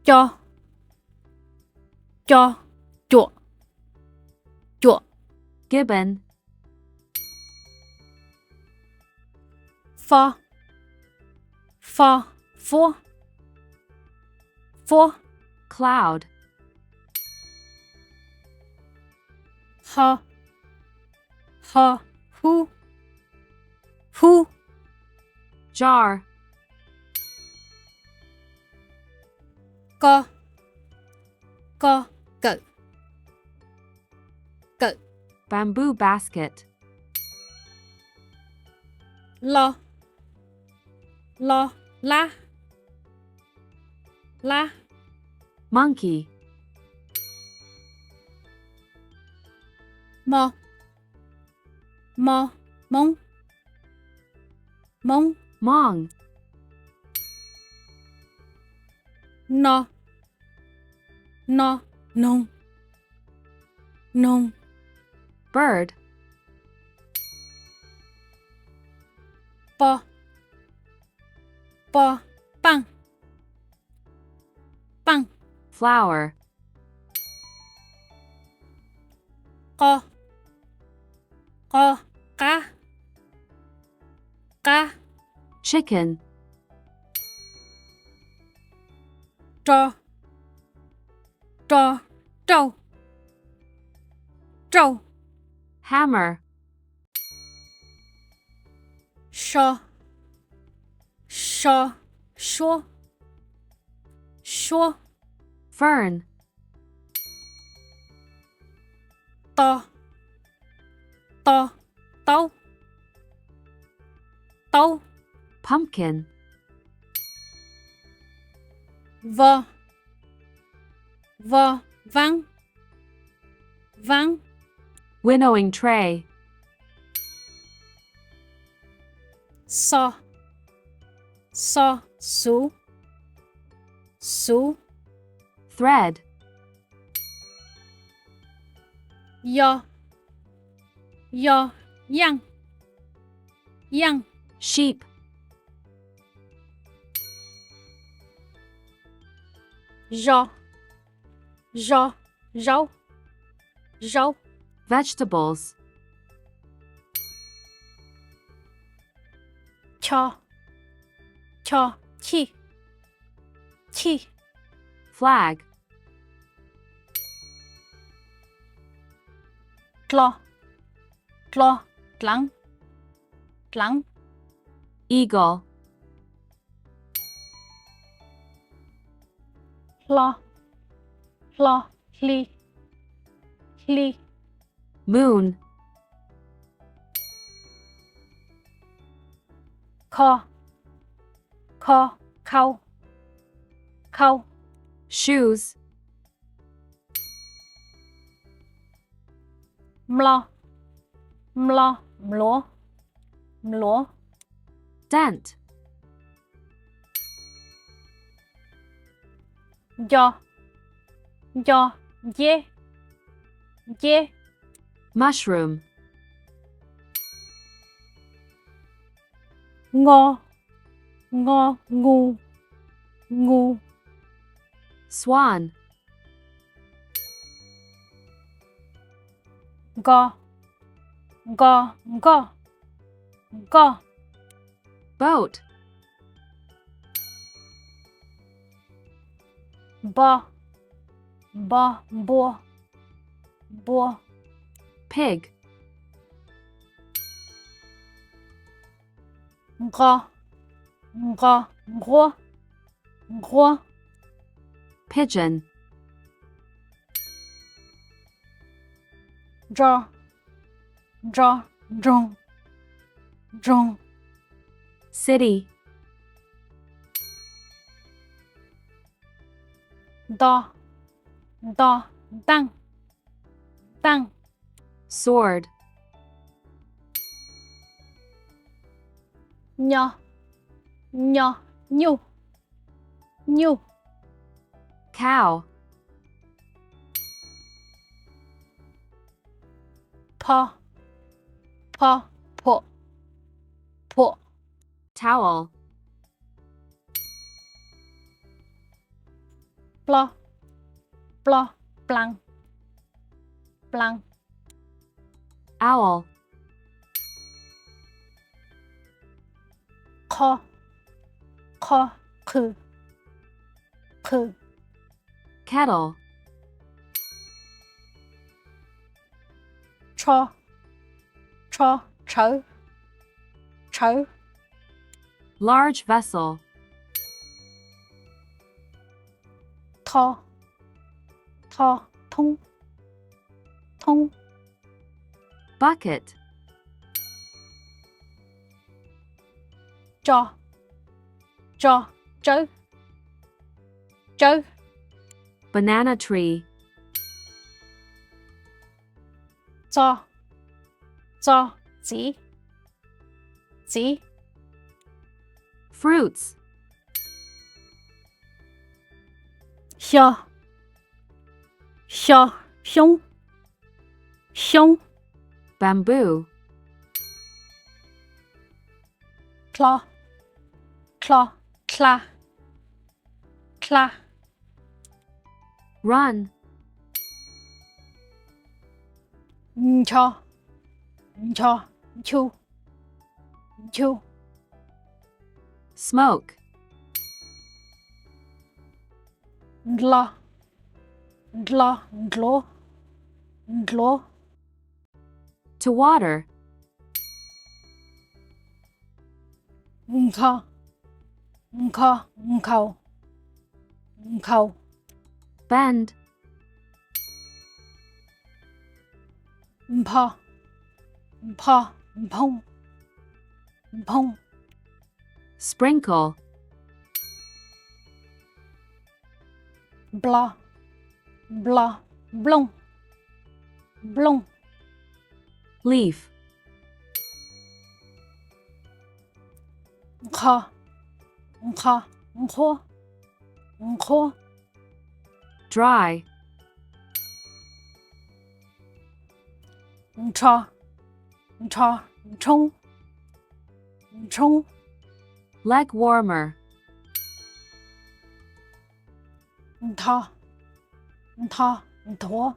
cho chuột gibbon, for cloud, who jar, co cự bamboo basket, lo lá monkey, mong Mong, no nung bird, po băng flower, co cá chicken, trâu hammer, sure fern, to tấu pumpkin, vâng winnowing tray, so sú thread, yo yang sheep, rau vegetables, cho chi flag, tlo tlang eagle, lo hli moon, kho khâu shoes, mlo dent, do dê mushroom, ngu swan, go boat, bua pig, gros pigeon, drong city, tăng sword, nhu cow, po towel, blah, blah, blank, blank, Owl. kho, kho, khư, khư, Kettle. cho, cho, trấu, trấu, Large vessel. tho, tho, thung, thung, Bucket. cho, trấu, trấu, Banana tree. cho, chỉ, chỉ, Fruits. xiao, xiao, xiong, xiong, Bamboo. claw, claw, cla, cla, Run. cho, cho, chu, chu, Smoke. dla, dla, dlo, dlo, To water. kho, kho, khâu, khâu, Bend. pho, pho, phông, phông, Sprinkle. bla, bla, blong, blong, Leaf. kho, kho, khô, khô, Dry. cho, cho,冲,冲, Leg warmer. tho, tho, thố,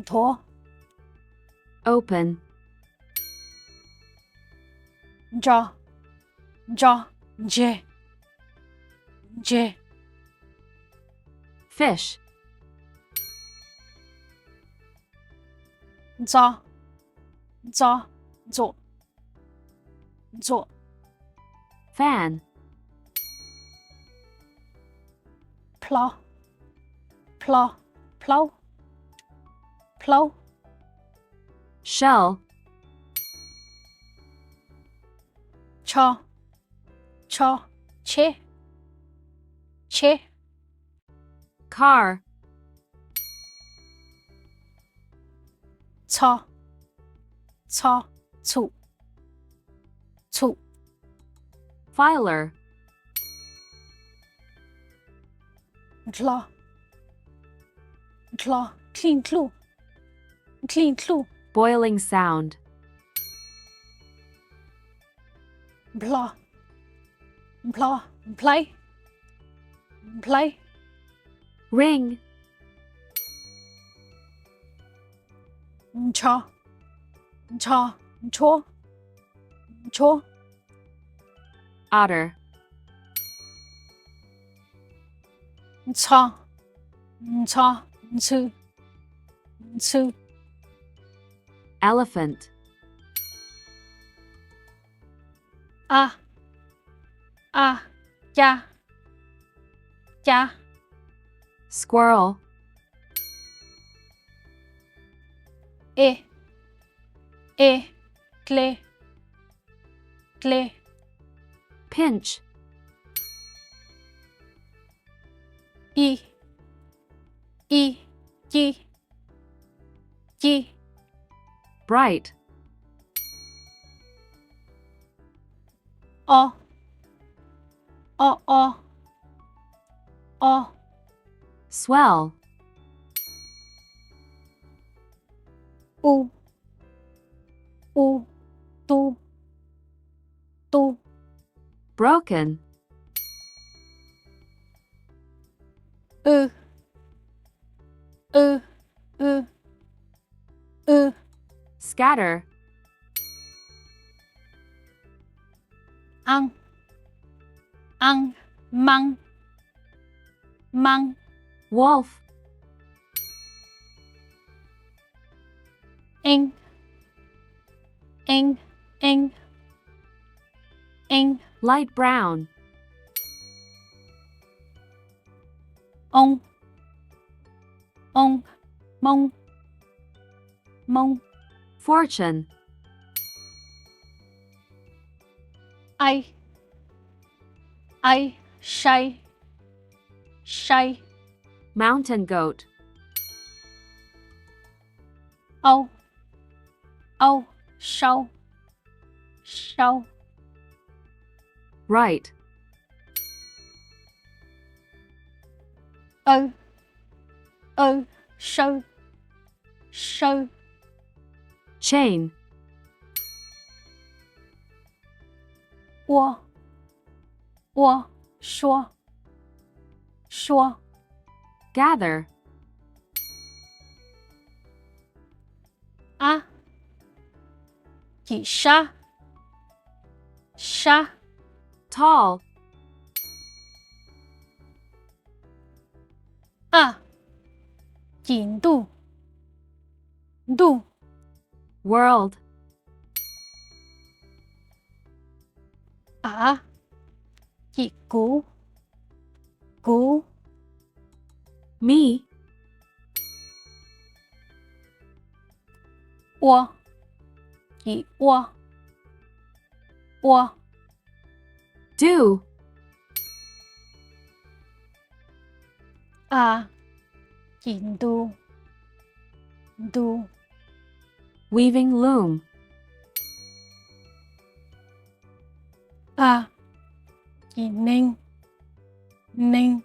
thố, Open. cho, dê, dê, Fish. do, do, dụ, dụ, Fan. plow, plow, plow, plow, Shell. cho, chế, chế, Car. cho, chụ, chụ, Filer. claw, claw, clean clue, clean clue, Boiling sound. blah, blah, play, play, Ring. cho, chó, chó, Otter. cho, chư, chư, Elephant. a, cha, cha, Squirrel. e, cle, cle, Pinch. chi, chi, Bright. o, o, Swell. u, tu, Broken. ư ư ư ư Scatter. ăn ăn măng măng Wolf. inh inh inh inh Light brown. ông mông mông Fortune. ai shay shay Mountain goat. âu sâu sâu Right. sâu sâu Chain. wo说说Gather. a chỉ sa sa Tall. a trình度度 World. ả chị cú cú Me. wo chị wo wo Do. a trình độ độ Weaving loom. a chị ninh ninh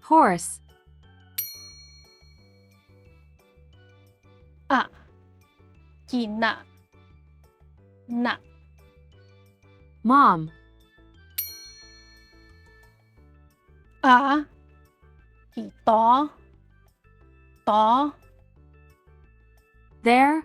Horse. a chị nạ nạ Mom. a chị tó tó There.